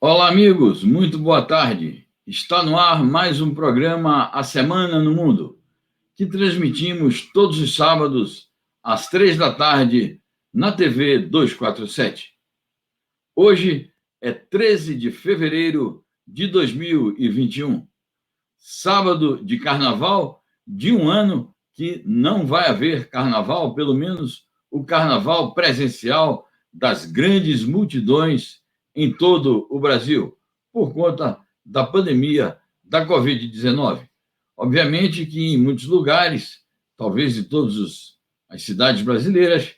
Olá, amigos, muito boa tarde. Está no ar mais um programa A Semana no Mundo, que transmitimos todos os sábados às 3 da tarde na TV 247. Hoje é 13 de fevereiro de 2021, sábado de carnaval de um ano que não vai haver carnaval, pelo menos o carnaval presencial das grandes multidões em todo o Brasil, por conta da pandemia da Covid-19. Obviamente que em muitos lugares, talvez em todas as cidades brasileiras,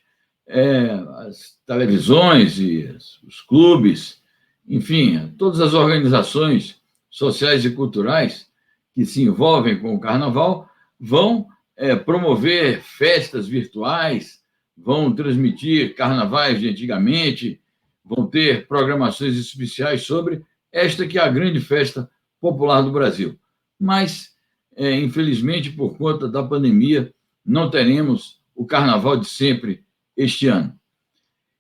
as televisões e os clubes, enfim, todas as organizações sociais e culturais que se envolvem com o carnaval vão promover festas virtuais, vão transmitir carnavais de antigamente, vão ter programações especiais sobre esta que é a grande festa popular do Brasil. Mas, infelizmente, por conta da pandemia, não teremos o carnaval de sempre este ano.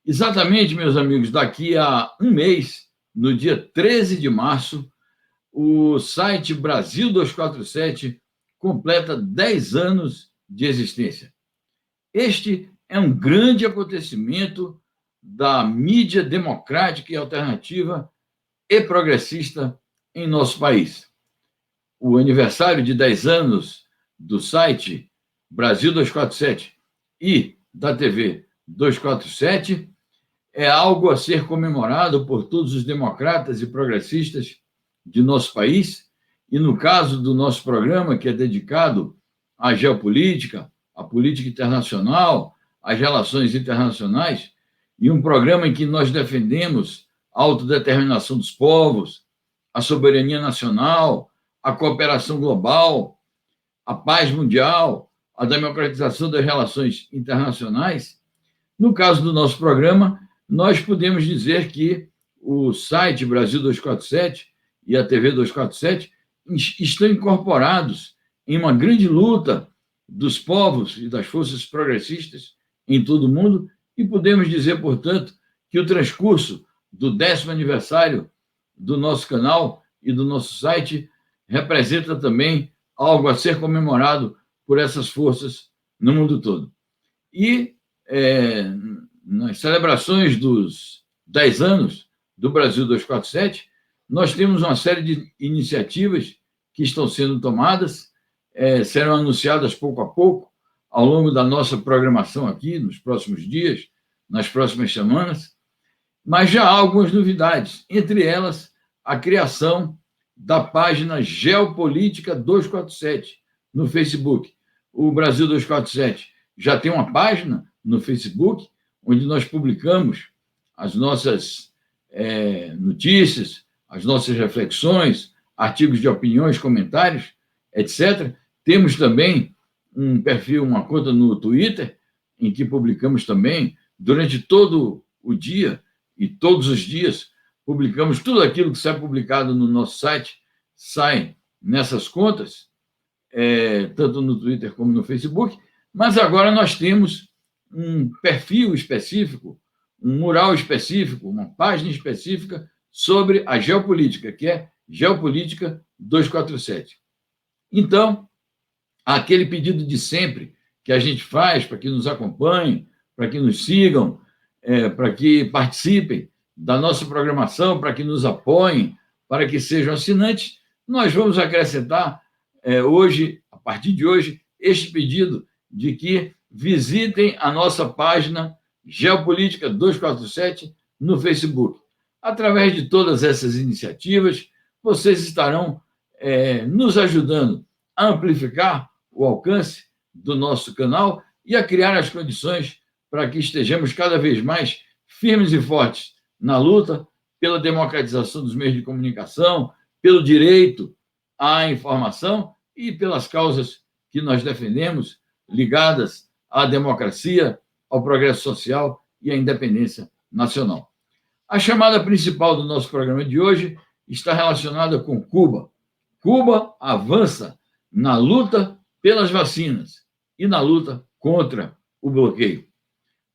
Exatamente, meus amigos, daqui a um mês, no dia 13 de março, o site Brasil 247 completa 10 anos de existência. Este é um grande acontecimento da mídia democrática e alternativa e progressista em nosso país. O aniversário de 10 anos do site Brasil 247 e da TV 247 é algo a ser comemorado por todos os democratas e progressistas de nosso país, e no caso do nosso programa, que é dedicado à geopolítica, à política internacional, às relações internacionais, e um programa em que nós defendemos a autodeterminação dos povos, a soberania nacional, a cooperação global, a paz mundial, a democratização das relações internacionais. No caso do nosso programa, nós podemos dizer que o site Brasil 247 e a TV 247 estão incorporados em uma grande luta dos povos e das forças progressistas em todo o mundo, e podemos dizer, portanto, que o transcurso do 10º aniversário do nosso canal e do nosso site representa também algo a ser comemorado por essas forças no mundo todo. E nas celebrações dos 10 anos do Brasil 247, nós temos uma série de iniciativas que estão sendo tomadas, serão anunciadas pouco a pouco, ao longo da nossa programação aqui, nos próximos dias, nas próximas semanas, mas já há algumas novidades, entre elas a criação da página Geopolítica 247 no Facebook. O Brasil 247 já tem uma página no Facebook, onde nós publicamos as nossas notícias, as nossas reflexões, artigos de opiniões, comentários, etc. Temos também um perfil, uma conta no Twitter, em que publicamos também, durante todo o dia e todos os dias, publicamos tudo aquilo que sai publicado no nosso site, sai nessas contas, tanto no Twitter como no Facebook, mas agora nós temos um perfil específico, um mural específico, uma página específica sobre a geopolítica, que é Geopolítica 247. Então, aquele pedido de sempre que a gente faz para que nos acompanhem, para que nos sigam, para que participem da nossa programação, para que nos apoiem, para que sejam assinantes, nós vamos acrescentar hoje, a partir de hoje, este pedido de que visitem a nossa página Geopolítica 247 no Facebook. Através de todas essas iniciativas, vocês estarão nos ajudando a amplificar o alcance do nosso canal e a criar as condições para que estejamos cada vez mais firmes e fortes na luta pela democratização dos meios de comunicação, pelo direito à informação e pelas causas que nós defendemos, ligadas à democracia, ao progresso social e à independência nacional. A chamada principal do nosso programa de hoje está relacionada com Cuba. Cuba avança na luta pelas vacinas e na luta contra o bloqueio.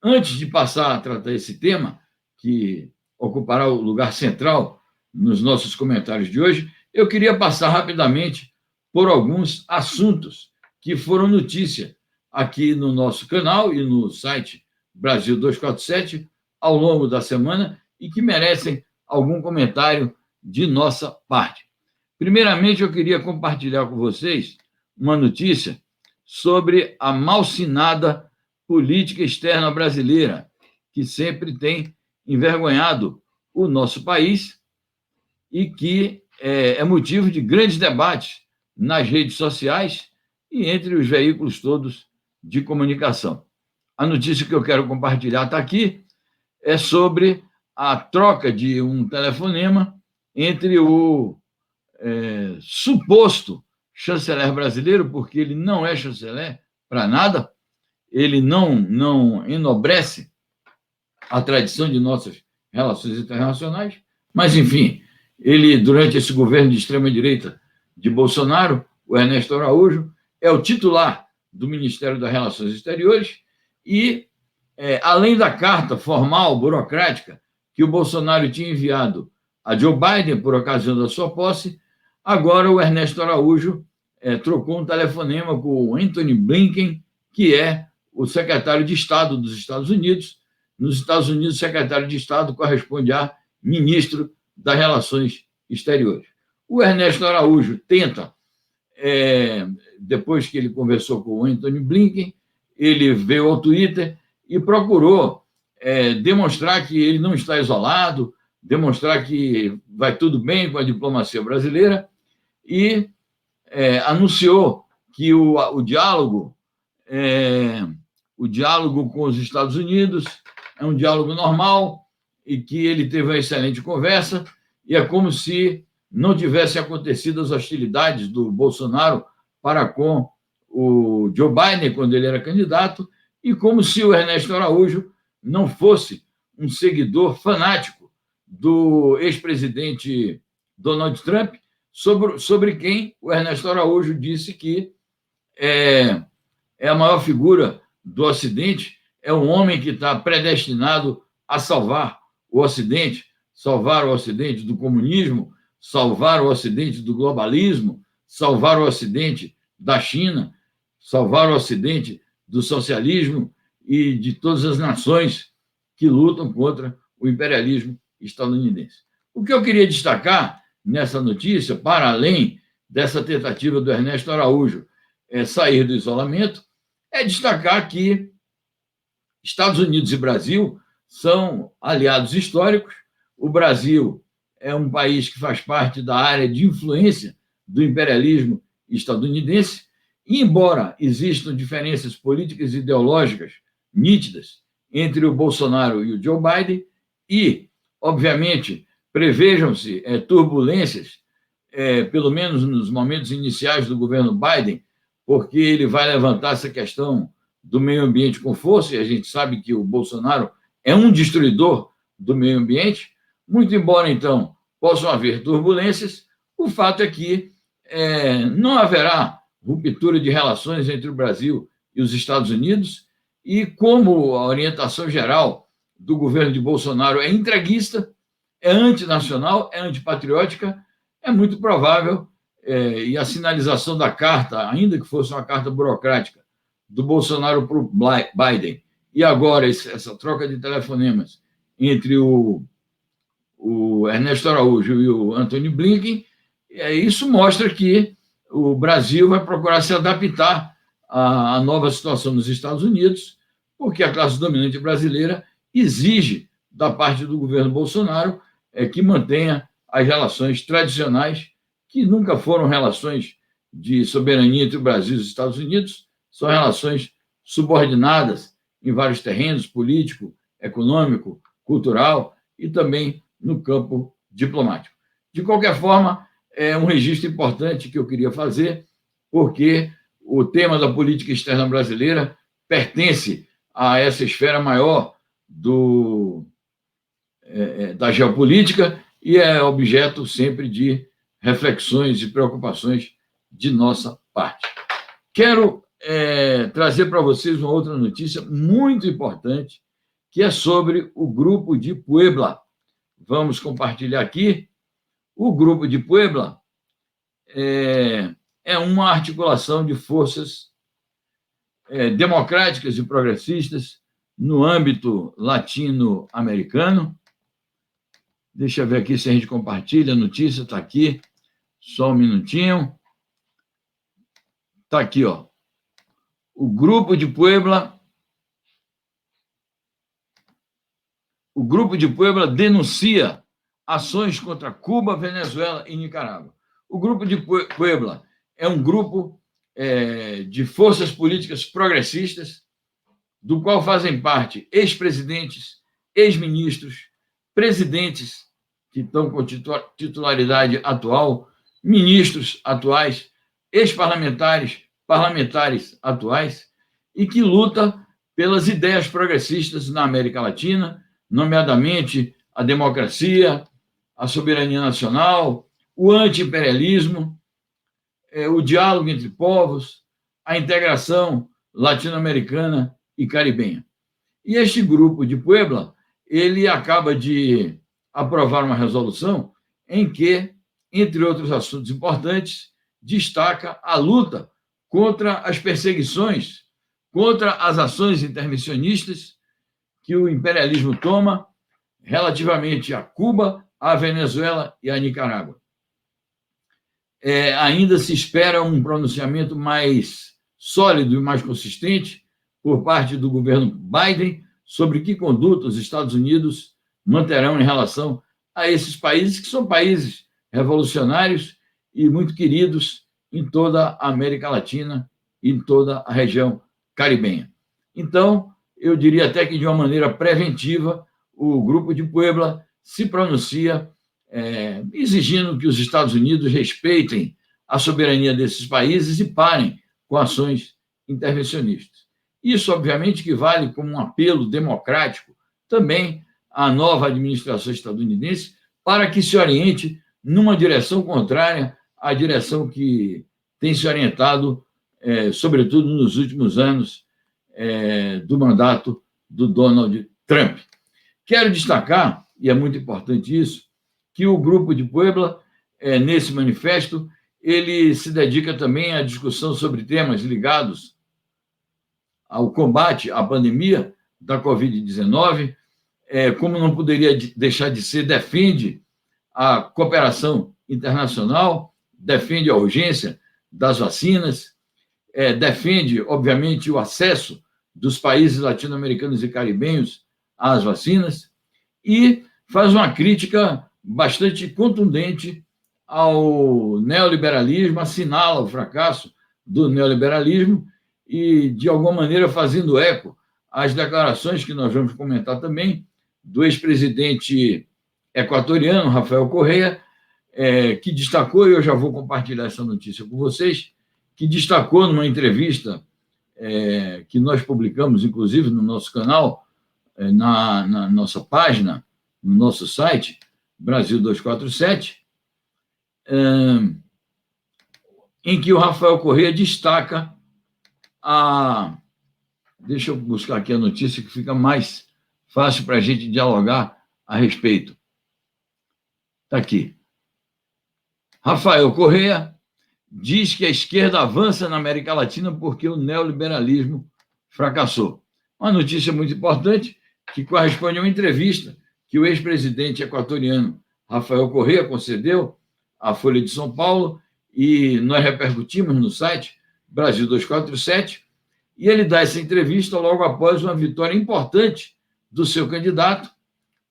Antes de passar a tratar esse tema, que ocupará o lugar central nos nossos comentários de hoje, eu queria passar rapidamente por alguns assuntos que foram notícia aqui no nosso canal e no site Brasil 247 ao longo da semana e que merecem algum comentário de nossa parte. Primeiramente, eu queria compartilhar com vocês uma notícia sobre a malsinada política externa brasileira, que sempre tem envergonhado o nosso país e que é motivo de grandes debates nas redes sociais e entre os veículos todos de comunicação. A notícia que eu quero compartilhar está aqui, é sobre a troca de um telefonema entre o suposto chanceler brasileiro, porque ele não é chanceler para nada, ele não enobrece a tradição de nossas relações internacionais, mas, enfim, ele, durante esse governo de extrema-direita de Bolsonaro, o Ernesto Araújo, é o titular do Ministério das Relações Exteriores e, além da carta formal, burocrática, que o Bolsonaro tinha enviado a Joe Biden por ocasião da sua posse, agora o Ernesto Araújo trocou um telefonema com o Antony Blinken, que é o secretário de Estado dos Estados Unidos. Nos Estados Unidos, o secretário de Estado corresponde a ministro das Relações Exteriores. O Ernesto Araújo tenta, depois que ele conversou com o Antony Blinken, ele veio ao Twitter e procurou demonstrar que ele não está isolado, demonstrar que vai tudo bem com a diplomacia brasileira e anunciou que o diálogo com os Estados Unidos é um diálogo normal e que ele teve uma excelente conversa e é como se não tivessem acontecido as hostilidades do Bolsonaro para com o Joe Biden quando ele era candidato e como se o Ernesto Araújo não fosse um seguidor fanático do ex-presidente Donald Trump, sobre quem o Ernesto Araújo disse que é a maior figura do Ocidente, é um homem que está predestinado a salvar o Ocidente do comunismo, salvar o Ocidente do globalismo, salvar o Ocidente da China, salvar o Ocidente do socialismo e de todas as nações que lutam contra o imperialismo estadunidense. O que eu queria destacar nessa notícia, para além dessa tentativa do Ernesto Araújo sair do isolamento, é destacar que Estados Unidos e Brasil são aliados históricos. O Brasil é um país que faz parte da área de influência do imperialismo estadunidense, e embora existam diferenças políticas e ideológicas nítidas entre o Bolsonaro e o Joe Biden, e, obviamente, prevejam-se turbulências, pelo menos nos momentos iniciais do governo Biden, porque ele vai levantar essa questão do meio ambiente com força, e a gente sabe que o Bolsonaro é um destruidor do meio ambiente. Muito embora, então, possam haver turbulências, o fato é que não haverá ruptura de relações entre o Brasil e os Estados Unidos, e como a orientação geral do governo de Bolsonaro é entreguista, é antinacional, é antipatriótica, é muito provável, e a sinalização da carta, ainda que fosse uma carta burocrática, do Bolsonaro para o Biden, e agora essa troca de telefonemas entre o Ernesto Araújo e o Antony Blinken, isso mostra que o Brasil vai procurar se adaptar à nova situação nos Estados Unidos, porque a classe dominante brasileira exige da parte do governo Bolsonaro que mantenha as relações tradicionais, que nunca foram relações de soberania entre o Brasil e os Estados Unidos, são relações subordinadas em vários terrenos, político, econômico, cultural e também no campo diplomático. De qualquer forma, é um registro importante que eu queria fazer, porque o tema da política externa brasileira pertence a essa esfera maior da geopolítica e é objeto sempre de reflexões e preocupações de nossa parte. Quero trazer para vocês uma outra notícia muito importante, que é sobre o Grupo de Puebla. Vamos compartilhar aqui O Grupo de Puebla é uma articulação de forças democráticas e progressistas no âmbito latino-americano. Deixa eu ver aqui se a gente compartilha. A notícia está aqui. Só um minutinho. Está aqui, ó. O Grupo de Puebla denuncia ações contra Cuba, Venezuela e Nicarágua. O Grupo de Puebla é um grupo de forças políticas progressistas, do qual fazem parte ex-presidentes, ex-ministros, presidentes que estão com titularidade atual, ministros atuais, ex-parlamentares, parlamentares atuais, e que luta pelas ideias progressistas na América Latina, nomeadamente a democracia, a soberania nacional, o anti-imperialismo, o diálogo entre povos, a integração latino-americana e caribenha. E este Grupo de Puebla, ele acaba de aprovar uma resolução em que, entre outros assuntos importantes, destaca a luta contra as perseguições, contra as ações intervencionistas que o imperialismo toma relativamente a Cuba, a Venezuela e a Nicarágua. Ainda se espera um pronunciamento mais sólido e mais consistente por parte do governo Biden sobre que conduta os Estados Unidos manterão em relação a esses países, que são países revolucionários e muito queridos em toda a América Latina e em toda a região caribenha. Então, eu diria até que, de uma maneira preventiva, o Grupo de Puebla se pronuncia exigindo que os Estados Unidos respeitem a soberania desses países e parem com ações intervencionistas. Isso, obviamente, que vale como um apelo democrático também à nova administração estadunidense para que se oriente numa direção contrária à direção que tem se orientado, sobretudo nos últimos anos do mandato do Donald Trump. Quero destacar, e é muito importante isso, que o Grupo de Puebla, nesse manifesto, ele se dedica também à discussão sobre temas ligados ao combate à pandemia da Covid-19, como não poderia deixar de ser, defende a cooperação internacional, defende a urgência das vacinas, defende, obviamente, o acesso dos países latino-americanos e caribenhos às vacinas e faz uma crítica bastante contundente ao neoliberalismo, assinala o fracasso do neoliberalismo e, de alguma maneira, fazendo eco às declarações que nós vamos comentar também do ex-presidente equatoriano, Rafael Correa, que destacou, e eu já vou compartilhar essa notícia com vocês, que destacou numa entrevista que nós publicamos, inclusive, no nosso canal, na nossa página, no nosso site, Brasil 247, em que o Rafael Correa destaca Deixa eu buscar aqui a notícia que fica mais fácil para a gente dialogar a respeito. Está aqui. Rafael Correa diz que a esquerda avança na América Latina porque o neoliberalismo fracassou. Uma notícia muito importante que corresponde a uma entrevista que o ex-presidente equatoriano Rafael Correa concedeu à Folha de São Paulo e nós repercutimos no site Brasil 247, e ele dá essa entrevista logo após uma vitória importante do seu candidato,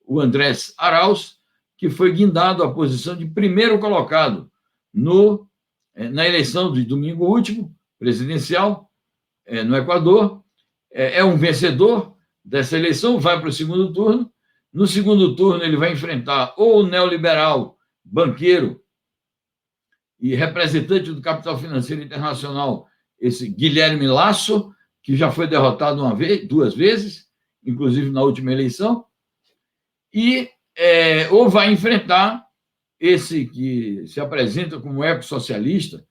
o Andrés Arauz, que foi guindado à posição de primeiro colocado na eleição de domingo último, presidencial, no Equador. É um vencedor dessa eleição, vai para o segundo turno. No segundo turno, ele vai enfrentar ou o neoliberal, banqueiro e representante do capital financeiro internacional, esse Guilherme Lasso, que já foi derrotado duas vezes, inclusive na última eleição, ou vai enfrentar esse que se apresenta como ecossocialista,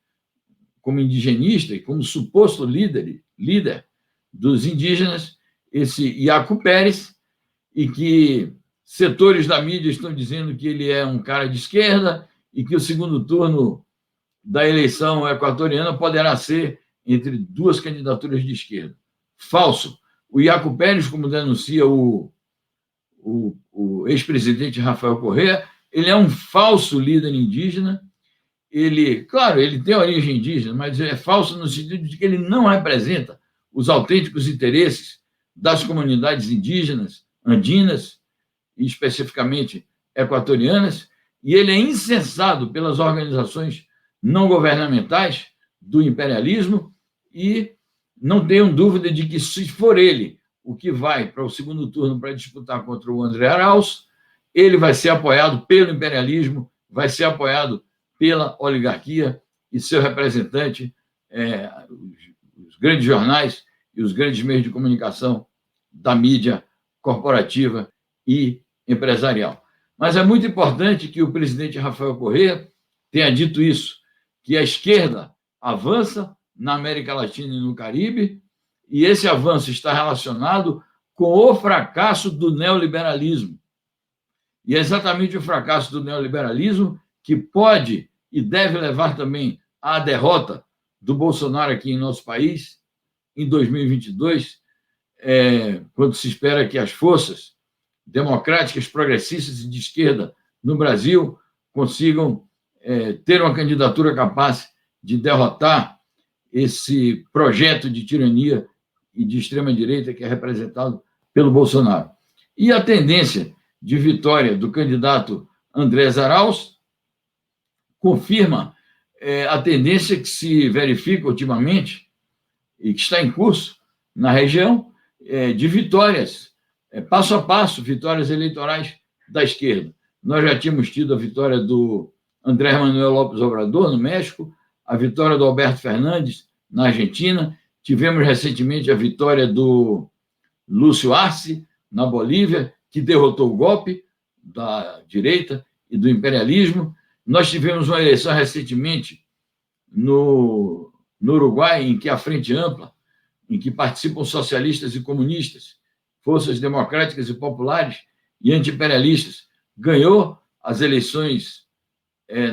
como indigenista e como suposto líder dos indígenas, esse Iaco Pérez, e que setores da mídia estão dizendo que ele é um cara de esquerda e que o segundo turno da eleição equatoriana poderá ser entre duas candidaturas de esquerda. Falso. O Iaco Pérez, como denuncia o ex-presidente Rafael Correa, ele é um falso líder indígena. Ele, claro, ele tem origem indígena, mas é falso no sentido de que ele não representa os autênticos interesses das comunidades indígenas, andinas, e especificamente equatorianas, e ele é incensado pelas organizações não governamentais do imperialismo, e não tenham dúvida de que, se for ele o que vai para o segundo turno para disputar contra o André Arauz, ele vai ser apoiado pelo imperialismo, vai ser apoiado pela oligarquia e seu representante, os grandes jornais e os grandes meios de comunicação da mídia corporativa e empresarial. Mas é muito importante que o presidente Rafael Correa tenha dito isso, que a esquerda avança na América Latina e no Caribe, e esse avanço está relacionado com o fracasso do neoliberalismo. E é exatamente o fracasso do neoliberalismo que pode e deve levar também à derrota do Bolsonaro aqui em nosso país, em 2022, quando se espera que as forças democráticas, progressistas e de esquerda no Brasil consigam ter uma candidatura capaz de derrotar esse projeto de tirania e de extrema-direita que é representado pelo Bolsonaro. E a tendência de vitória do candidato Andrés Arauz confirma a tendência que se verifica ultimamente e que está em curso na região de vitórias, passo a passo, vitórias eleitorais da esquerda. Nós já tínhamos tido a vitória do Andrés Manuel López Obrador, no México, a vitória do Alberto Fernandes, na Argentina, tivemos recentemente a vitória do Lúcio Arce, na Bolívia, que derrotou o golpe da direita e do imperialismo. Nós tivemos uma eleição recentemente no Uruguai, em que a Frente Ampla, em que participam socialistas e comunistas, forças democráticas e populares e anti-imperialistas, ganhou as eleições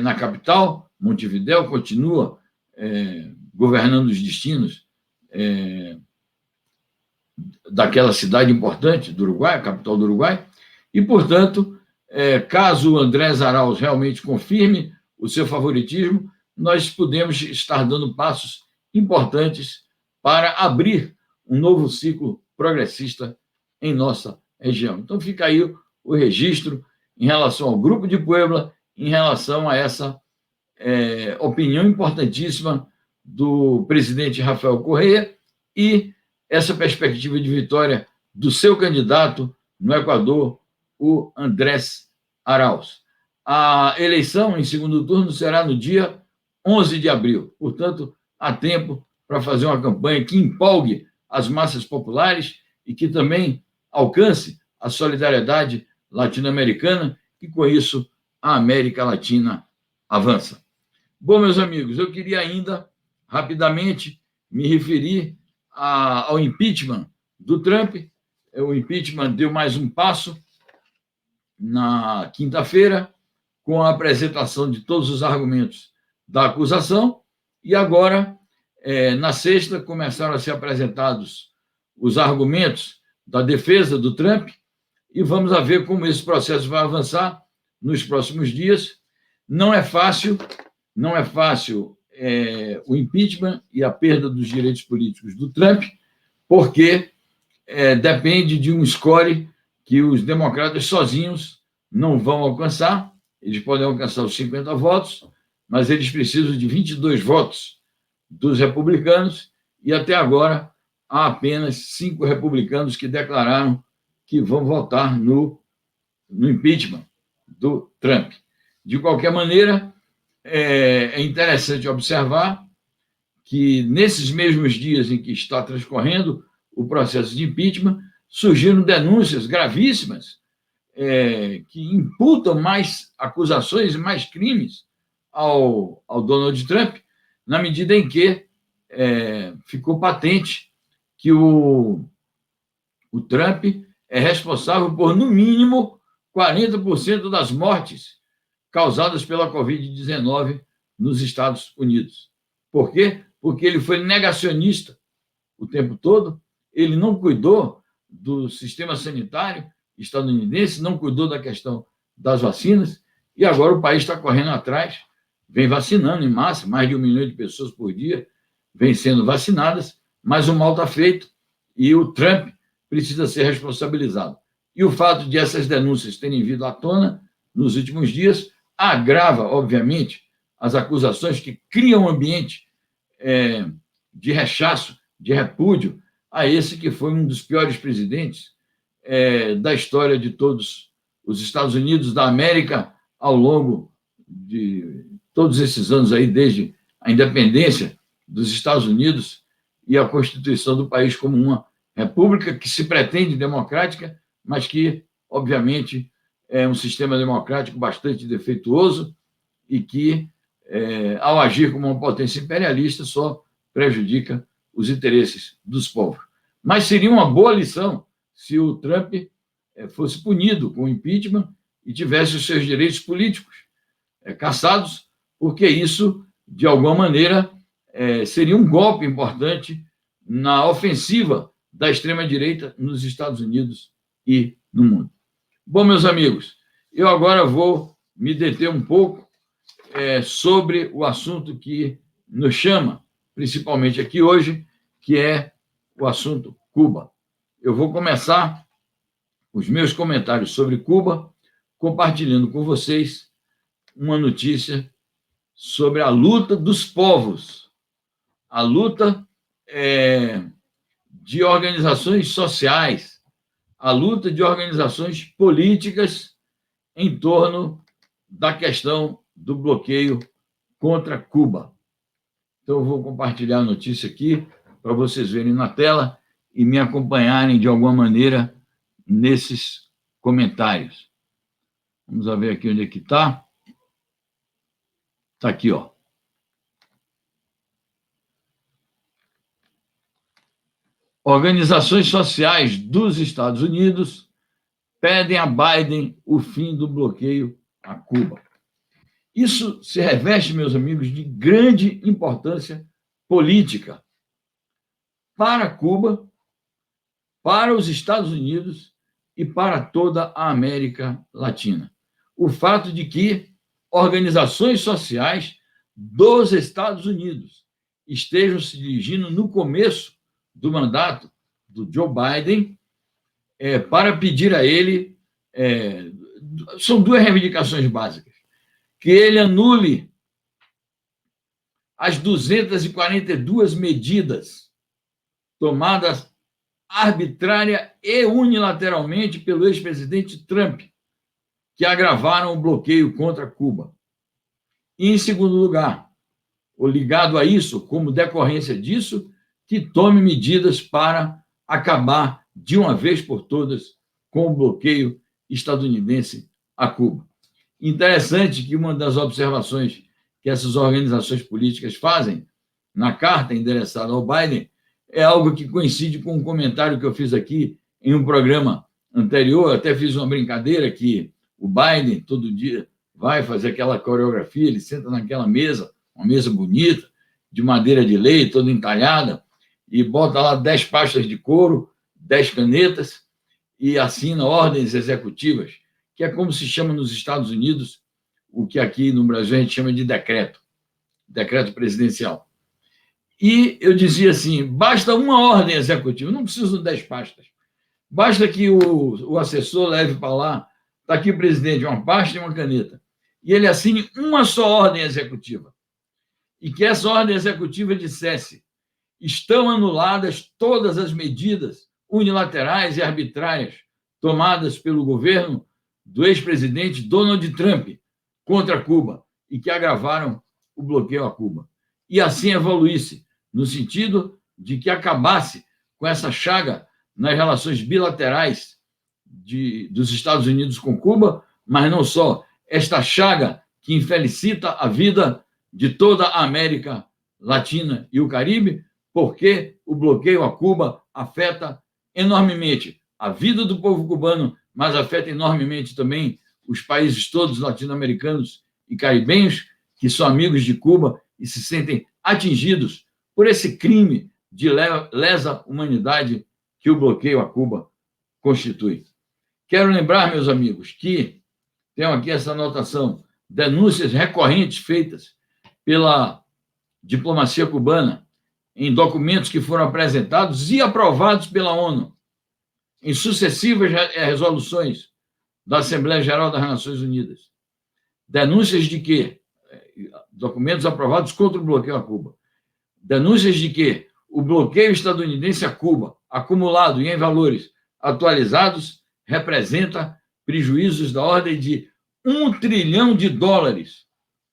na capital. Montevidéu continua governando os destinos daquela cidade importante do Uruguai, a capital do Uruguai, e, portanto, caso o Andrés Arauz realmente confirme o seu favoritismo, nós podemos estar dando passos importantes para abrir um novo ciclo progressista em nossa região. Então, fica aí o registro em relação ao Grupo de Puebla, em relação a essa opinião importantíssima do presidente Rafael Correa e essa perspectiva de vitória do seu candidato no Equador, o Andrés Arauz. A eleição em segundo turno será no dia 11 de abril, portanto, há tempo para fazer uma campanha que empolgue as massas populares e que também alcance a solidariedade latino-americana, e com isso a América Latina avança. Bom, meus amigos, eu queria ainda rapidamente me referir ao impeachment do Trump. O impeachment deu mais um passo na quinta-feira, com a apresentação de todos os argumentos da acusação, e agora, na sexta, começaram a ser apresentados os argumentos da defesa do Trump, e vamos ver como esse processo vai avançar nos próximos dias. Não é fácil o impeachment e a perda dos direitos políticos do Trump, porque depende de um score que os democratas sozinhos não vão alcançar. Eles podem alcançar os 50 votos, mas eles precisam de 22 votos dos republicanos, e até agora há apenas 5 republicanos que declararam que vão votar no impeachment do Trump. De qualquer maneira, é interessante observar que, nesses mesmos dias em que está transcorrendo o processo de impeachment, surgiram denúncias gravíssimas que imputam mais acusações e mais crimes ao Donald Trump, na medida em que ficou patente que o Trump é responsável por, no mínimo, 40% das mortes causadas pela Covid-19 nos Estados Unidos. Por quê? Porque ele foi negacionista o tempo todo, ele não cuidou do sistema sanitário estadunidense, não cuidou da questão das vacinas, e agora o país está correndo atrás, vem vacinando em massa, mais de 1 milhão de pessoas por dia vêm sendo vacinadas, mas o mal está feito e o Trump precisa ser responsabilizado. E o fato de essas denúncias terem vindo à tona nos últimos dias agrava, obviamente, as acusações que criam um ambiente de rechaço, de repúdio a esse que foi um dos piores presidentes da história de todos os Estados Unidos da América ao longo de todos esses anos aí, desde a independência dos Estados Unidos e a constituição do país como uma república que se pretende democrática, mas que, obviamente, é um sistema democrático bastante defeituoso e que, ao agir como uma potência imperialista, só prejudica os interesses dos povos. Mas seria uma boa lição se o Trump fosse punido com impeachment e tivesse os seus direitos políticos cassados, porque isso, de alguma maneira, seria um golpe importante na ofensiva da extrema-direita nos Estados Unidos e no mundo. Bom, meus amigos, eu agora vou me deter um pouco sobre o assunto que nos chama, principalmente aqui hoje, que é o assunto Cuba. Eu vou começar os meus comentários sobre Cuba compartilhando com vocês uma notícia sobre a luta dos povos, a luta de organizações sociais, a luta de organizações políticas em torno da questão do bloqueio contra Cuba. Então, eu vou compartilhar a notícia aqui para vocês verem na tela e me acompanharem de alguma maneira nesses comentários. Vamos ver aqui onde é que está. Está aqui, ó. Organizações sociais dos Estados Unidos pedem a Biden o fim do bloqueio a Cuba. Isso se reveste, meus amigos, de grande importância política para Cuba, para os Estados Unidos e para toda a América Latina. O fato de que organizações sociais dos Estados Unidos estejam se dirigindo no começo do mandato do Joe Biden para pedir a ele, são duas reivindicações básicas, que ele anule as 242 medidas tomadas arbitrária e unilateralmente pelo ex-presidente Trump, que agravaram o bloqueio contra Cuba. E, em segundo lugar, ou ligado a isso, como decorrência disso, que tome medidas para acabar de uma vez por todas com o bloqueio estadunidense a Cuba. Interessante que uma das observações que essas organizações políticas fazem na carta endereçada ao Biden é algo que coincide com um comentário que eu fiz aqui em um programa anterior. Eu até fiz uma brincadeira que o Biden, todo dia, vai fazer aquela coreografia, ele senta naquela mesa, uma mesa bonita, de madeira de lei, toda entalhada, e bota lá 10 pastas de couro, 10 canetas, e assina ordens executivas, que é como se chama nos Estados Unidos, o que aqui no Brasil a gente chama de decreto presidencial. E eu dizia assim, basta uma ordem executiva, não preciso de 10 pastas, basta que o assessor leve para lá, está aqui o presidente, uma pasta e uma caneta, e ele assine uma só ordem executiva, e que essa ordem executiva dissesse: estão anuladas todas as medidas unilaterais e arbitrárias tomadas pelo governo do ex-presidente Donald Trump contra Cuba e que agravaram o bloqueio a Cuba. E assim evoluísse, no sentido de que acabasse com essa chaga nas relações bilaterais dos Estados Unidos com Cuba, mas não só, esta chaga que infelicita a vida de toda a América Latina e o Caribe, porque o bloqueio a Cuba afeta enormemente a vida do povo cubano, mas afeta enormemente também os países todos latino-americanos e caribenhos que são amigos de Cuba e se sentem atingidos por esse crime de lesa humanidade que o bloqueio a Cuba constitui. Quero lembrar, meus amigos, que tenho aqui essa anotação: denúncias recorrentes feitas pela diplomacia cubana em documentos que foram apresentados e aprovados pela ONU em sucessivas resoluções da Assembleia Geral das Nações Unidas. Denúncias de que documentos aprovados contra o bloqueio a Cuba. Denúncias de que o bloqueio estadunidense a Cuba, acumulado e em valores atualizados, representa prejuízos da ordem de $1 trilhão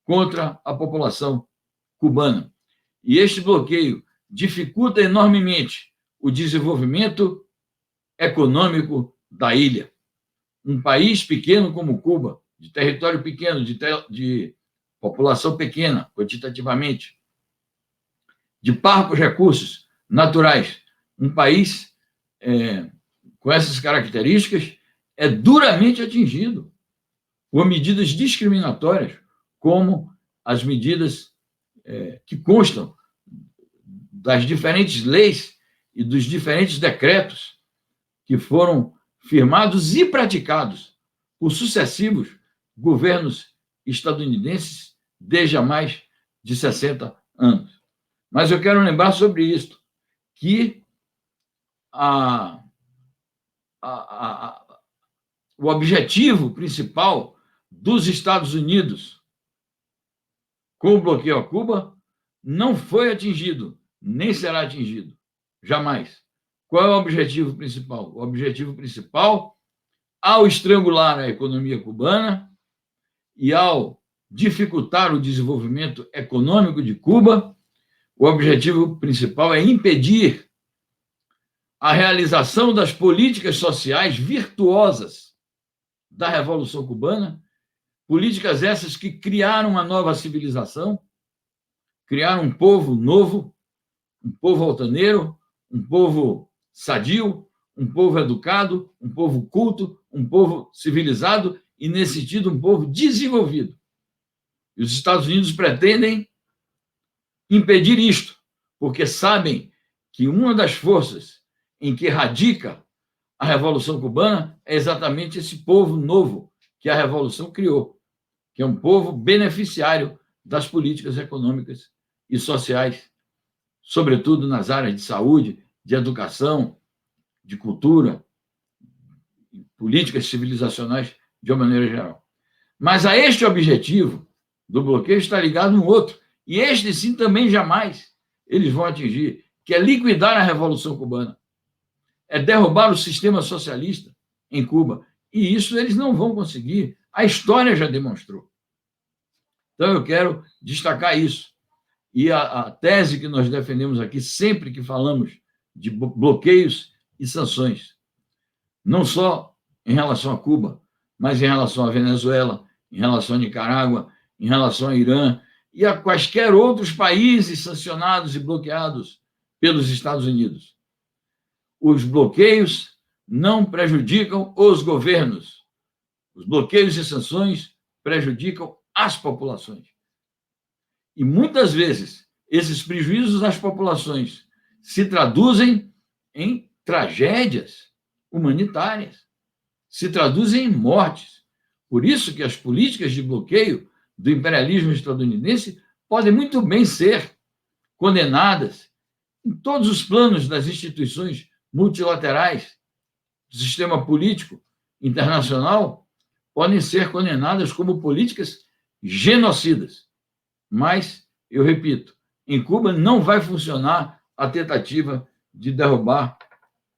contra a população cubana. E este bloqueio dificulta enormemente o desenvolvimento econômico da ilha. Um país pequeno como Cuba, de território pequeno, de população pequena, quantitativamente, de parcos recursos naturais, um país com essas características é duramente atingido por medidas discriminatórias, como as medidas que constam das diferentes leis e dos diferentes decretos que foram firmados e praticados por sucessivos governos estadunidenses desde há mais de 60 anos. Mas eu quero lembrar sobre isto, que o objetivo principal dos Estados Unidos com o bloqueio a Cuba não foi atingido, nem será atingido, jamais. Qual é o objetivo principal? O objetivo principal, ao estrangular a economia cubana e ao dificultar o desenvolvimento econômico de Cuba, o objetivo principal é impedir a realização das políticas sociais virtuosas da Revolução Cubana, políticas essas que criaram uma nova civilização, criaram um povo novo, um povo altaneiro, um povo sadio, um povo educado, um povo culto, um povo civilizado e, nesse sentido, um povo desenvolvido. E os Estados Unidos pretendem impedir isto, porque sabem que uma das forças em que radica a Revolução Cubana é exatamente esse povo novo que a Revolução criou, que é um povo beneficiário das políticas econômicas e sociais, sobretudo nas áreas de saúde, de educação, de cultura, políticas civilizacionais de uma maneira geral. Mas a este objetivo do bloqueio está ligado um outro, e este sim também jamais eles vão atingir, que é liquidar a Revolução Cubana, é derrubar o sistema socialista em Cuba. E isso eles não vão conseguir. A história já demonstrou. Então, eu quero destacar isso. E a tese que nós defendemos aqui, sempre que falamos de bloqueios e sanções, não só em relação a Cuba, mas em relação à Venezuela, em relação a Nicarágua, em relação ao Irã e a quaisquer outros países sancionados e bloqueados pelos Estados Unidos. Os bloqueios não prejudicam os governos. Os bloqueios e sanções prejudicam as populações. E muitas vezes esses prejuízos às populações se traduzem em tragédias humanitárias, se traduzem em mortes. Por isso que as políticas de bloqueio do imperialismo estadunidense podem muito bem ser condenadas em todos os planos das instituições multilaterais, do sistema político internacional, podem ser condenadas como políticas genocidas. Mas, eu repito, em Cuba não vai funcionar a tentativa de derrubar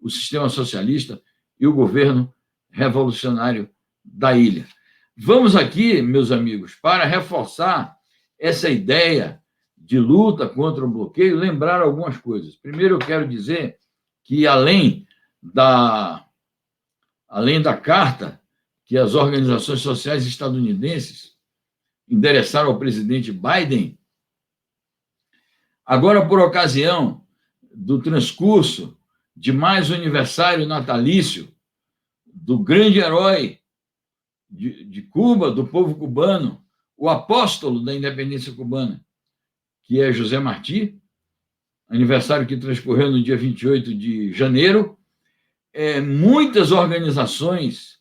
o sistema socialista e o governo revolucionário da ilha. Vamos aqui, meus amigos, para reforçar essa ideia de luta contra o bloqueio, lembrar algumas coisas. Primeiro, eu quero dizer que, além da carta que as organizações sociais estadunidenses endereçaram ao presidente Biden, agora, por ocasião do transcurso de mais um aniversário natalício do grande herói de Cuba, do povo cubano, o apóstolo da independência cubana, que é José Martí, aniversário que transcorreu no dia 28 de janeiro. Muitas organizações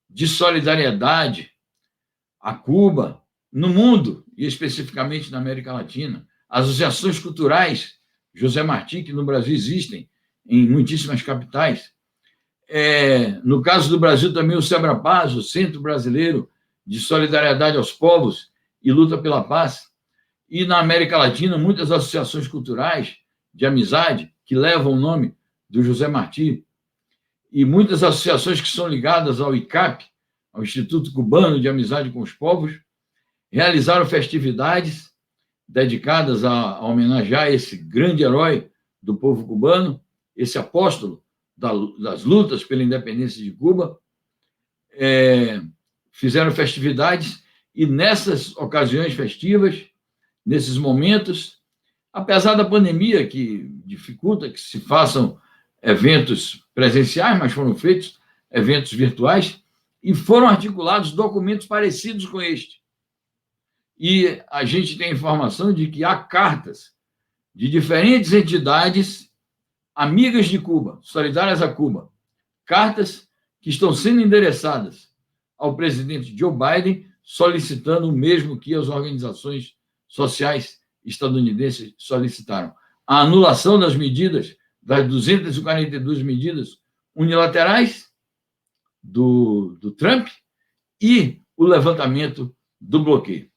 de solidariedade a Cuba, no mundo, e especificamente na América Latina, associações culturais José Martí, que no Brasil existem em muitíssimas capitais. No caso do Brasil, também o Sebrapaz, o Centro Brasileiro de Solidariedade aos Povos e Luta pela Paz. E na América Latina, muitas associações culturais de amizade que levam o nome do José Martí, e muitas associações que são ligadas ao ICAP, ao Instituto Cubano de Amizade com os Povos, realizaram festividades dedicadas a homenagear esse grande herói do povo cubano, esse apóstolo das lutas pela independência de Cuba. Fizeram festividades, e nessas ocasiões festivas, nesses momentos, apesar da pandemia que dificulta que se façam eventos presenciais, mas foram feitos eventos virtuais, e foram articulados documentos parecidos com este. E a gente tem informação de que há cartas de diferentes entidades amigas de Cuba, solidárias a Cuba, cartas que estão sendo endereçadas ao presidente Joe Biden, solicitando o mesmo que as organizações sociais estadunidenses solicitaram: a anulação das medidas, das 242 medidas unilaterais do Trump, e o levantamento do bloqueio.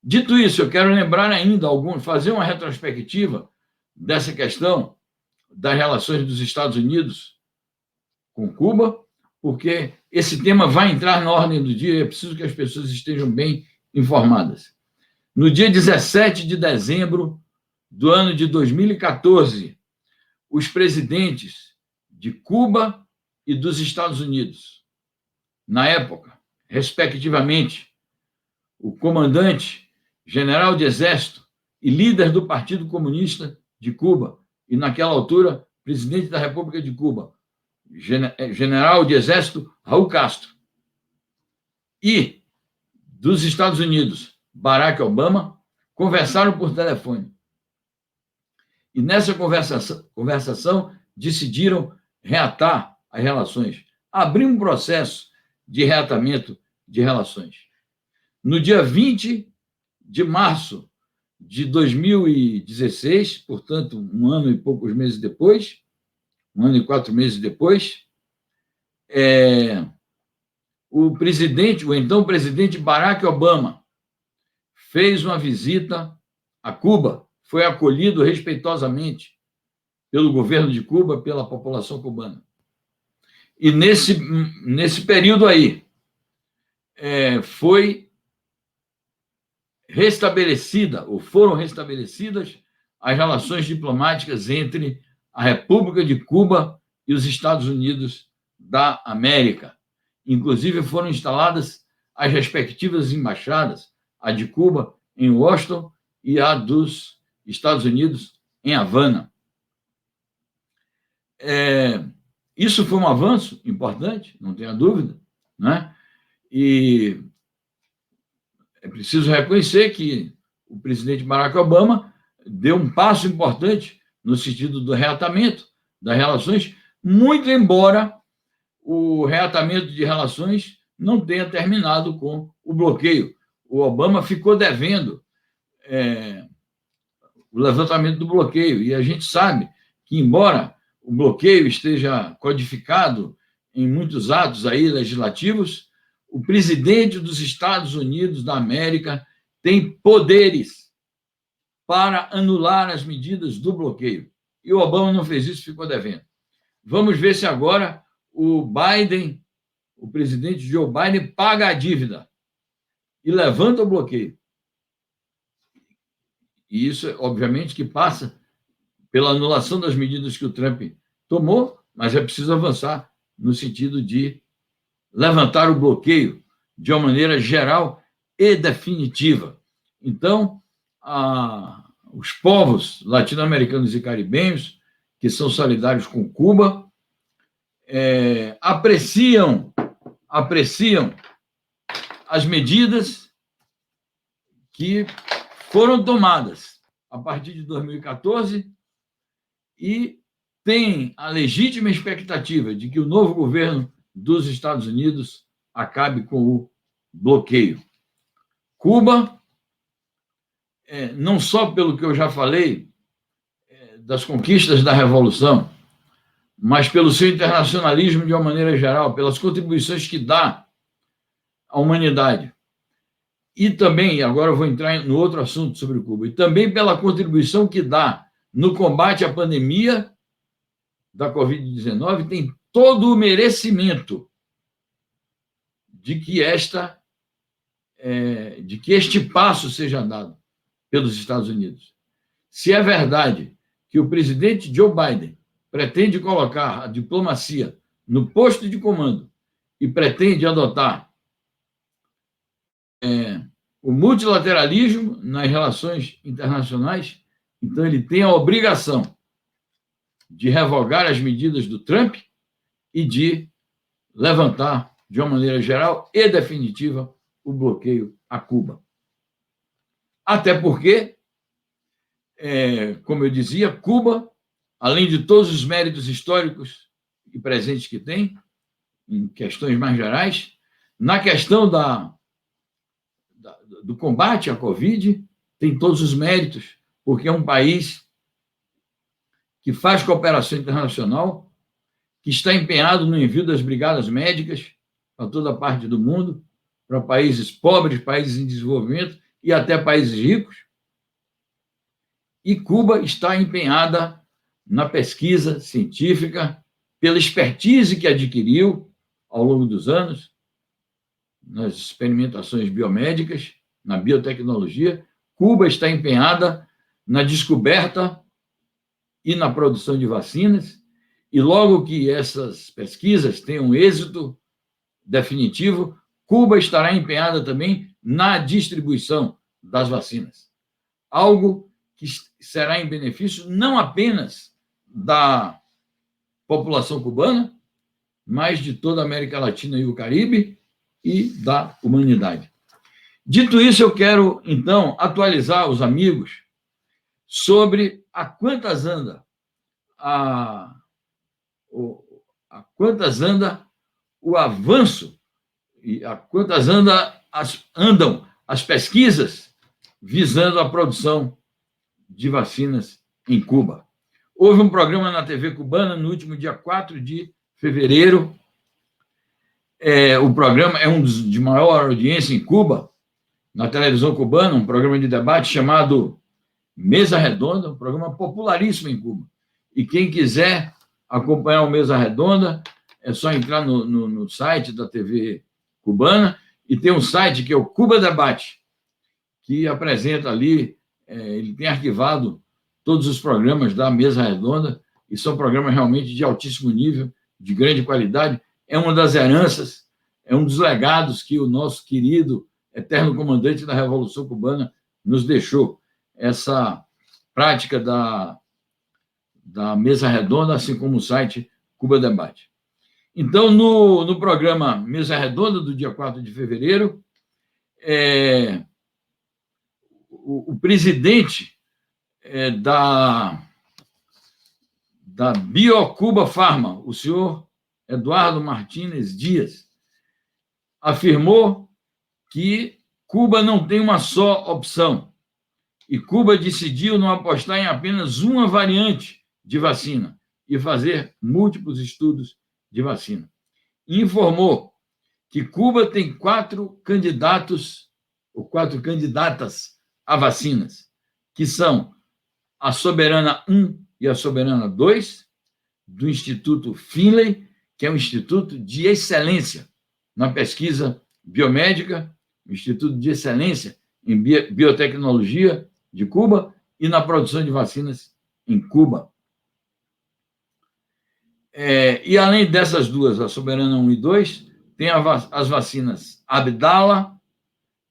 Dito isso, eu quero lembrar ainda fazer uma retrospectiva dessa questão das relações dos Estados Unidos com Cuba, porque esse tema vai entrar na ordem do dia e é preciso que as pessoas estejam bem informadas. No dia 17 de dezembro do ano de 2014, os presidentes de Cuba e dos Estados Unidos, na época, respectivamente, o comandante general de exército e líder do Partido Comunista de Cuba, e naquela altura, presidente da República de Cuba, general de exército Raul Castro, e dos Estados Unidos, Barack Obama, conversaram por telefone. E nessa conversação decidiram reatar as relações, abrir um processo de reatamento de relações. No dia 20 de março de 2016, portanto, um ano e poucos meses depois, 1 ano e 4 meses depois, o então presidente Barack Obama fez uma visita a Cuba, foi acolhido respeitosamente pelo governo de Cuba, pela população cubana. E nesse período aí, foram restabelecidas as relações diplomáticas entre a República de Cuba e os Estados Unidos da América. Inclusive, foram instaladas as respectivas embaixadas, a de Cuba em Washington e a dos Estados Unidos em Havana. Isso foi um avanço importante, não tenha dúvida, né? E é preciso reconhecer que o presidente Barack Obama deu um passo importante no sentido do reatamento das relações, muito embora o reatamento de relações não tenha terminado com o bloqueio. O Obama ficou devendo o levantamento do bloqueio, e a gente sabe que, embora o bloqueio esteja codificado em muitos atos aí legislativos, o presidente dos Estados Unidos da América tem poderes para anular as medidas do bloqueio. E o Obama não fez isso, ficou devendo. Vamos ver se agora o presidente Joe Biden, paga a dívida e levanta o bloqueio. E isso, obviamente, que passa pela anulação das medidas que o Trump tomou, mas é preciso avançar no sentido de levantar o bloqueio de uma maneira geral e definitiva. Então, os povos latino-americanos e caribenhos, que são solidários com Cuba, apreciam as medidas que foram tomadas a partir de 2014 e tem a legítima expectativa de que o novo governo dos Estados Unidos acabe com o bloqueio. Cuba, não só pelo que eu já falei, das conquistas da Revolução, mas pelo seu internacionalismo de uma maneira geral, pelas contribuições que dá à humanidade. E também, agora eu vou entrar no outro assunto sobre Cuba, e também pela contribuição que dá no combate à pandemia da Covid-19, tem todo o merecimento de que este passo seja dado pelos Estados Unidos. Se é verdade que o presidente Joe Biden pretende colocar a diplomacia no posto de comando e pretende adotar o multilateralismo nas relações internacionais, então ele tem a obrigação de revogar as medidas do Trump e de levantar, de uma maneira geral e definitiva, o bloqueio a Cuba. Até porque, como eu dizia, Cuba, além de todos os méritos históricos e presentes que tem, em questões mais gerais, na questão do combate à Covid, tem todos os méritos, porque é um país que faz cooperação internacional, que está empenhado no envio das brigadas médicas para toda parte do mundo, para países pobres, países em desenvolvimento e até países ricos. E Cuba está empenhada na pesquisa científica, pela expertise que adquiriu ao longo dos anos, nas experimentações biomédicas, na biotecnologia. Cuba está empenhada na descoberta e na produção de vacinas, e logo que essas pesquisas tenham êxito definitivo, Cuba estará empenhada também na distribuição das vacinas. Algo que será em benefício não apenas da população cubana, mas de toda a América Latina e o Caribe e da humanidade. Dito isso, eu quero, então, atualizar os amigos sobre a quantas anda o avanço e a quantas andam as pesquisas visando a produção de vacinas em Cuba. Houve um programa na TV cubana no último dia 4 de fevereiro. O programa é um dos de maior audiência em Cuba, na televisão cubana, um programa de debate chamado Mesa Redonda, um programa popularíssimo em Cuba. E quem quiser acompanhar o Mesa Redonda, é só entrar no site da TV cubana, e tem um site que é o Cuba Debate, que apresenta ali, ele tem arquivado todos os programas da Mesa Redonda, e são programas realmente de altíssimo nível, de grande qualidade. É uma das heranças, é um dos legados que o nosso querido eterno comandante da Revolução Cubana nos deixou, essa prática da Mesa Redonda, assim como o site Cuba Debate. Então, no programa Mesa Redonda, do dia 4 de fevereiro, o presidente da BioCuba Pharma, o senhor Eduardo Martínez Dias, afirmou que Cuba não tem uma só opção e Cuba decidiu não apostar em apenas uma variante de vacina e fazer múltiplos estudos de vacina. Informou que Cuba tem 4 candidatos ou 4 candidatas a vacinas, que são a Soberana 1 e a Soberana 2, do Instituto Finlay, que é um instituto de excelência na pesquisa biomédica, um instituto de excelência em biotecnologia de Cuba e na produção de vacinas em Cuba. E além dessas duas, a Soberana 1 e 2, tem as vacinas Abdala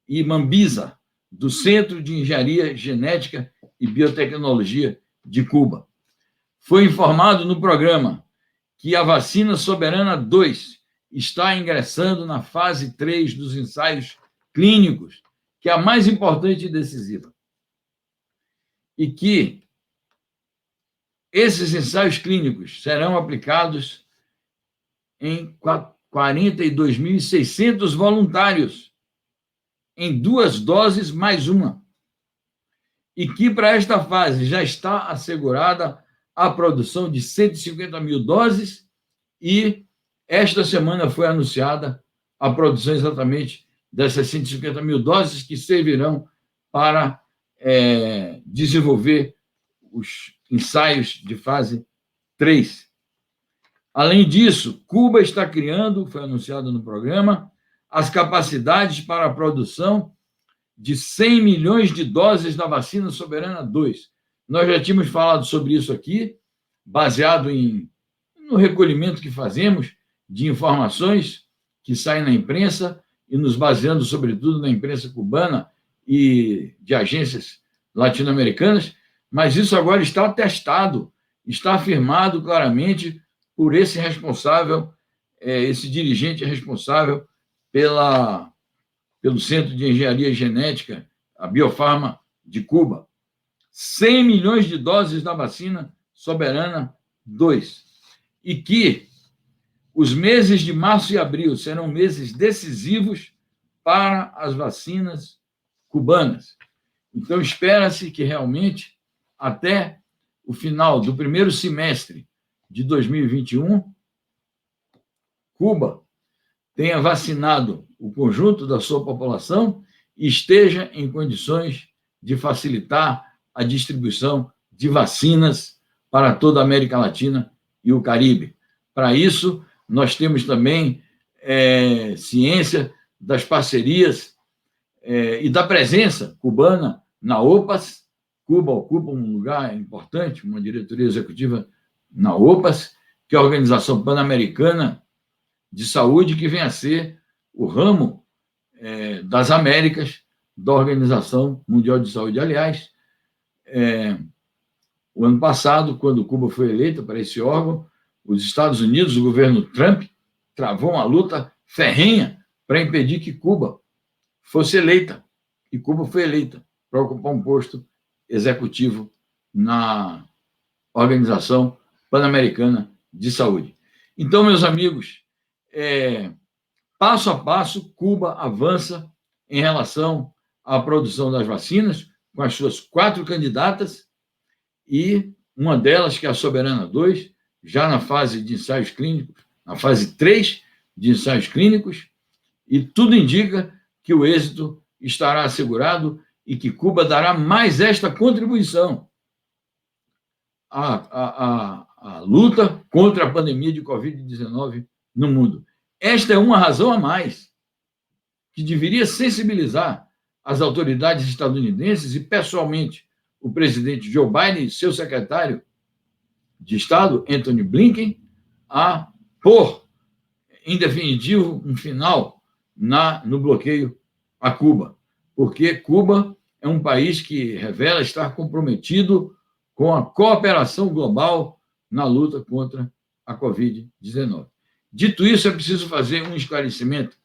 e Mambisa, do Centro de Engenharia Genética e Biotecnologia de Cuba. Foi informado no programa que a vacina Soberana 2 está ingressando na fase 3 dos ensaios clínicos que é a mais importante e decisiva. E que esses ensaios clínicos serão aplicados em 42.600 voluntários, em 2 doses mais uma. E que, para esta fase, já está assegurada a produção de 150 mil doses e esta semana foi anunciada a produção exatamente dessas 150 mil doses que servirão para desenvolver os ensaios de fase 3. Além disso, Cuba está criando, foi anunciado no programa, as capacidades para a produção de 100 milhões de doses da vacina Soberana 2. Nós já tínhamos falado sobre isso aqui, baseado no recolhimento que fazemos de informações que saem na imprensa e nos baseando, sobretudo, na imprensa cubana e de agências latino-americanas, mas isso agora está atestado, está afirmado claramente por esse responsável, esse dirigente responsável pelo Centro de Engenharia Genética, a Biofarma de Cuba. 100 milhões de doses da vacina Soberana 2. E que os meses de março e abril serão meses decisivos para as vacinas cubanas. Então, espera-se que realmente, até o final do primeiro semestre de 2021, Cuba tenha vacinado o conjunto da sua população e esteja em condições de facilitar a distribuição de vacinas para toda a América Latina e o Caribe. Para isso, nós temos também ciência das parcerias e da presença cubana na OPAS. Cuba ocupa um lugar importante, uma diretoria executiva na OPAS, que é a Organização Pan-Americana de Saúde, que vem a ser o ramo das Américas da Organização Mundial de Saúde. Aliás, o ano passado, quando Cuba foi eleita para esse órgão, os Estados Unidos, o governo Trump, travou uma luta ferrenha para impedir que Cuba fosse eleita. E Cuba foi eleita para ocupar um posto executivo na Organização Pan-Americana de Saúde. Então, meus amigos, passo a passo, Cuba avança em relação à produção das vacinas, com as suas 4 candidatas, e uma delas, que é a Soberana 2, já na fase de ensaios clínicos, na fase 3 de ensaios clínicos, e tudo indica que o êxito estará assegurado e que Cuba dará mais esta contribuição à luta contra a pandemia de Covid-19 no mundo. Esta é uma razão a mais que deveria sensibilizar as autoridades estadunidenses e, pessoalmente, o presidente Joe Biden e seu secretário de Estado, Antony Blinken, a pôr, em definitivo, um final no bloqueio a Cuba, porque Cuba é um país que revela estar comprometido com a cooperação global na luta contra a Covid-19. Dito isso, é preciso fazer um esclarecimento,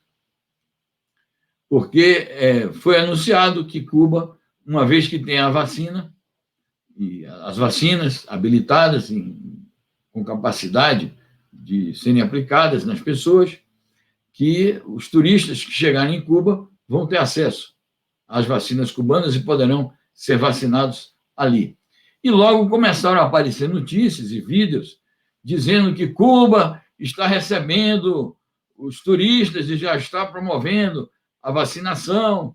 porque foi anunciado que Cuba, uma vez que tem a vacina, e as vacinas habilitadas com capacidade de serem aplicadas nas pessoas, que os turistas que chegarem em Cuba vão ter acesso às vacinas cubanas e poderão ser vacinados ali. E logo começaram a aparecer notícias e vídeos dizendo que Cuba está recebendo os turistas e já está promovendo a vacinação,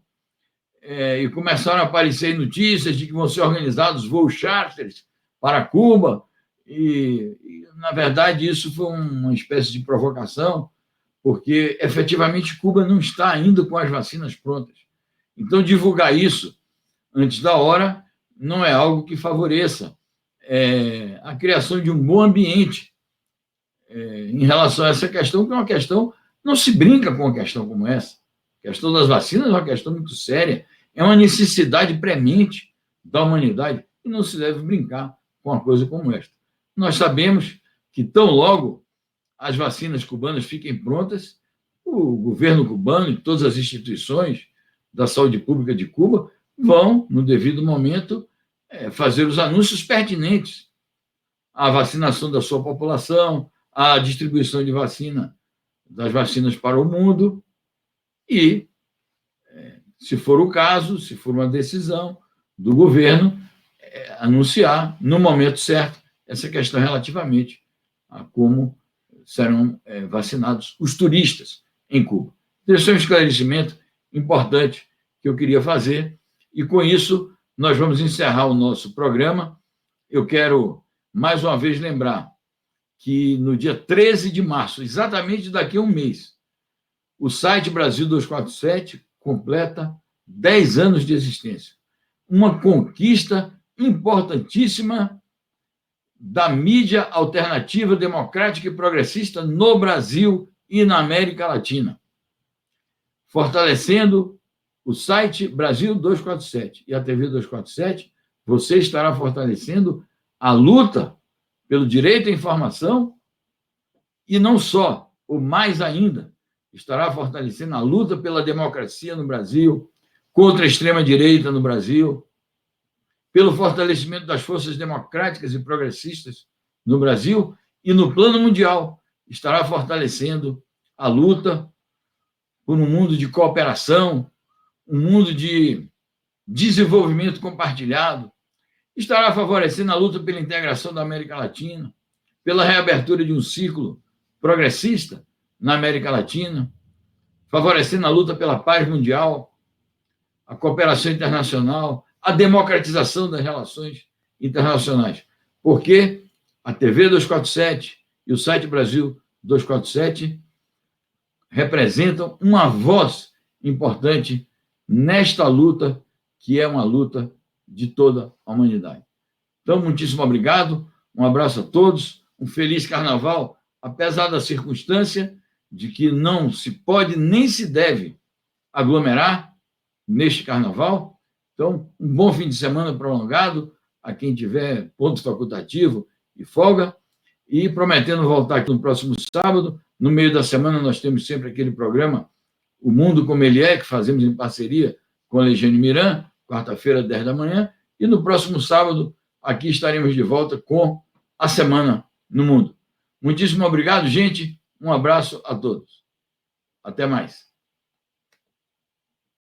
e começaram a aparecer notícias de que vão ser organizados voos charters para Cuba, e na verdade, isso foi uma espécie de provocação, porque, efetivamente, Cuba não está ainda com as vacinas prontas. Então, divulgar isso antes da hora não é algo que favoreça a criação de um bom ambiente em relação a essa questão, que é uma questão, não se brinca com uma questão como essa. A questão das vacinas é uma questão muito séria, é uma necessidade premente da humanidade e não se deve brincar com uma coisa como esta. Nós sabemos que, tão logo as vacinas cubanas fiquem prontas, o governo cubano e todas as instituições da Saúde Pública de Cuba vão, no devido momento, fazer os anúncios pertinentes à vacinação da sua população, à distribuição de das vacinas para o mundo e, se for o caso, se for uma decisão do governo, anunciar no momento certo essa questão relativamente a como serão vacinados os turistas em Cuba. Esse é um esclarecimento importante que eu queria fazer e, com isso, nós vamos encerrar o nosso programa. Eu quero, mais uma vez, lembrar que no dia 13 de março, exatamente daqui a um mês, o site Brasil 247 completa 10 anos de existência. Uma conquista importantíssima da mídia alternativa, democrática e progressista no Brasil e na América Latina. Fortalecendo o site Brasil 247 e a TV 247, você estará fortalecendo a luta pelo direito à informação e não só, ou mais ainda, estará fortalecendo a luta pela democracia no Brasil, contra a extrema-direita no Brasil, pelo fortalecimento das forças democráticas e progressistas no Brasil e, no plano mundial, estará fortalecendo a luta por um mundo de cooperação, um mundo de desenvolvimento compartilhado, estará favorecendo a luta pela integração da América Latina, pela reabertura de um ciclo progressista na América Latina, favorecendo a luta pela paz mundial, a cooperação internacional, a democratização das relações internacionais. Porque a TV 247 e o site Brasil 247 representam uma voz importante nesta luta, que é uma luta de toda a humanidade. Então, muitíssimo obrigado, um abraço a todos, um feliz carnaval, apesar da circunstância de que não se pode nem se deve aglomerar neste carnaval. Então, um bom fim de semana prolongado a quem tiver ponto facultativo e folga, e prometendo voltar aqui no próximo sábado. No meio da semana nós temos sempre aquele programa O Mundo Como Ele É, que fazemos em parceria com a Legiane Miran, quarta-feira, 10 da manhã, e no próximo sábado aqui estaremos de volta com a Semana no Mundo. Muitíssimo obrigado, gente. Um abraço a todos. Até mais.